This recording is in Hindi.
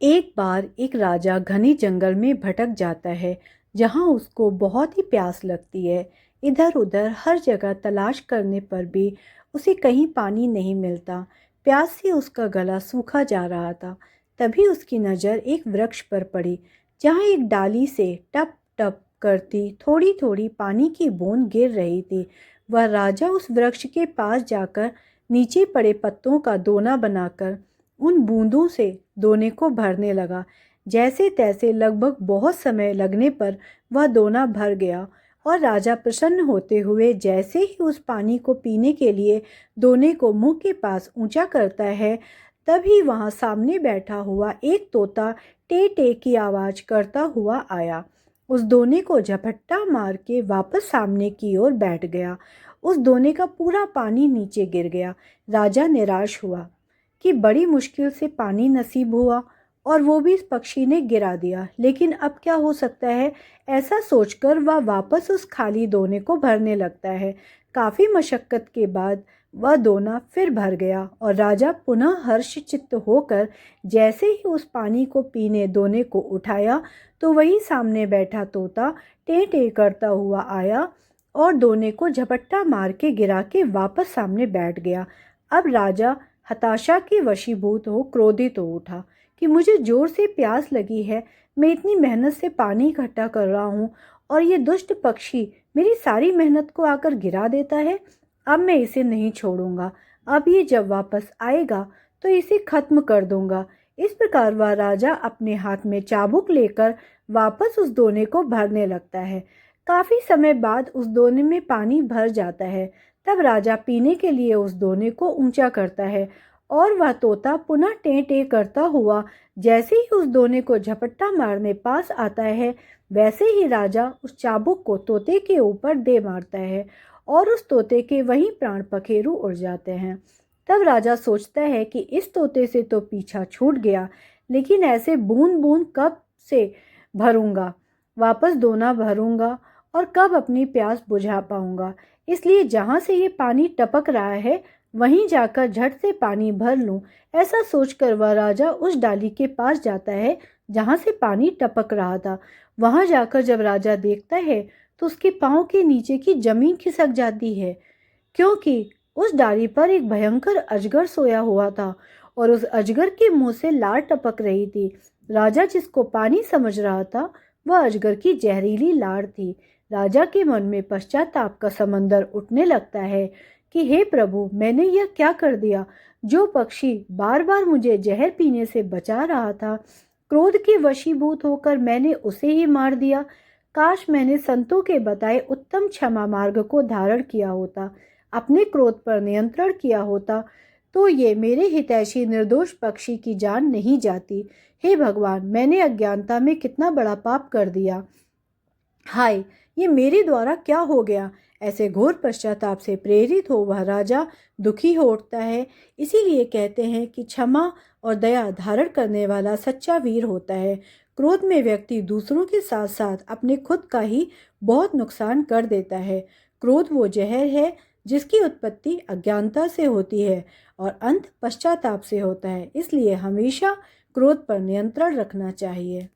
एक बार एक राजा घने जंगल में भटक जाता है, जहां उसको बहुत ही प्यास लगती है। इधर उधर हर जगह तलाश करने पर भी उसे कहीं पानी नहीं मिलता। प्यास से उसका गला सूखा जा रहा था। तभी उसकी नज़र एक वृक्ष पर पड़ी, जहां एक डाली से टप टप करती थोड़ी थोड़ी पानी की बूंद गिर रही थी। वह राजा उस वृक्ष के पास जाकर नीचे पड़े पत्तों का दोना बनाकर उन बूंदों से दोने को भरने लगा। जैसे तैसे लगभग बहुत समय लगने पर वह दोना भर गया और राजा प्रसन्न होते हुए जैसे ही उस पानी को पीने के लिए दोने को मुंह के पास ऊंचा करता है, तभी वहां सामने बैठा हुआ एक तोता टे टे की आवाज करता हुआ आया। उस दोने को झपट्टा मार के वापस सामने की ओर बैठ गया। उस दोने का पूरा पानी नीचे गिर गया। राजा निराश हुआ कि बड़ी मुश्किल से पानी नसीब हुआ और वो भी इस पक्षी ने गिरा दिया। लेकिन अब क्या हो सकता है, ऐसा सोचकर वह वापस उस खाली दोने को भरने लगता है। काफी मशक्कत के बाद वह दोना फिर भर गया और राजा पुनः हर्षचित्त होकर जैसे ही उस पानी को पीने दोने को उठाया, तो वही सामने बैठा तोता टे टे करता हुआ आया और दोने को झपट्टा मार के गिरा के वापस सामने बैठ गया। अब राजा हताशा के वशीभूत हो क्रोधित हो उठा कि मुझे जोर से प्यास लगी है, मैं इतनी मेहनत से पानी इकट्ठा कर रहा हूँ और ये दुष्ट पक्षी मेरी सारी मेहनत को आकर गिरा देता है। अब मैं इसे नहीं छोड़ूंगा। अब ये जब वापस आएगा तो इसे खत्म कर दूंगा। इस प्रकार वह राजा अपने हाथ में चाबुक लेकर वापस उस दोने को भरने लगता है। काफी समय बाद उस दोने में पानी भर जाता है। तब राजा पीने के लिए उस दोने को ऊंचा करता है और वह तोता पुनः टे टे करता हुआ जैसे ही उस दोने को झपट्टा मारने पास आता है, वैसे ही राजा उस चाबुक को तोते के ऊपर दे मारता है और उस तोते के वहीं प्राण पखेरु उड़ जाते हैं। तब राजा सोचता है कि इस तोते से तो पीछा छूट गया, लेकिन ऐसे बूंद बूंद कब से भरूंगा, वापस दोना भरूंगा और कब अपनी प्यास बुझा पाऊंगा। इसलिए जहां से ये पानी टपक रहा है वहीं जाकर झट से पानी भर लूं। ऐसा सोचकर वह राजा उस डाली के पास जाता है जहां से पानी टपक रहा था। वहां जाकर जब राजा देखता है तो उसके पांव के नीचे की जमीन खिसक जाती है, क्योंकि उस डाली पर एक भयंकर अजगर सोया हुआ था और उस अजगर के मुंह से लार टपक रही थी। राजा जिसको पानी समझ रहा था, वह अजगर की जहरीली लार थी। राजा के मन में पश्चाताप का समंदर उठने लगता है कि हे प्रभु, मैंने यह क्या कर दिया। जो पक्षी बार बार मुझे जहर पीने से बचा रहा था, क्रोध के वशीभूत होकर मैंने उसे ही मार दिया। काश मैंने संतों के बताए उत्तम क्षमा मार्ग को धारण किया होता, अपने क्रोध पर नियंत्रण किया होता, तो ये मेरे हितैषी निर्दोष पक्षी की जान नहीं जाती। हे भगवान, मैंने अज्ञानता में कितना बड़ा पाप कर दिया। हाय, ये मेरे द्वारा क्या हो गया। ऐसे घोर पश्चाताप से प्रेरित हो वह राजा दुखी हो उठता है। इसीलिए कहते हैं कि क्षमा और दया धारण करने वाला सच्चा वीर होता है। क्रोध में व्यक्ति दूसरों के साथ साथ अपने खुद का ही बहुत नुकसान कर देता है। क्रोध वो जहर है जिसकी उत्पत्ति अज्ञानता से होती है और अंत पश्चाताप से होता है। इसलिए हमेशा क्रोध पर नियंत्रण रखना चाहिए।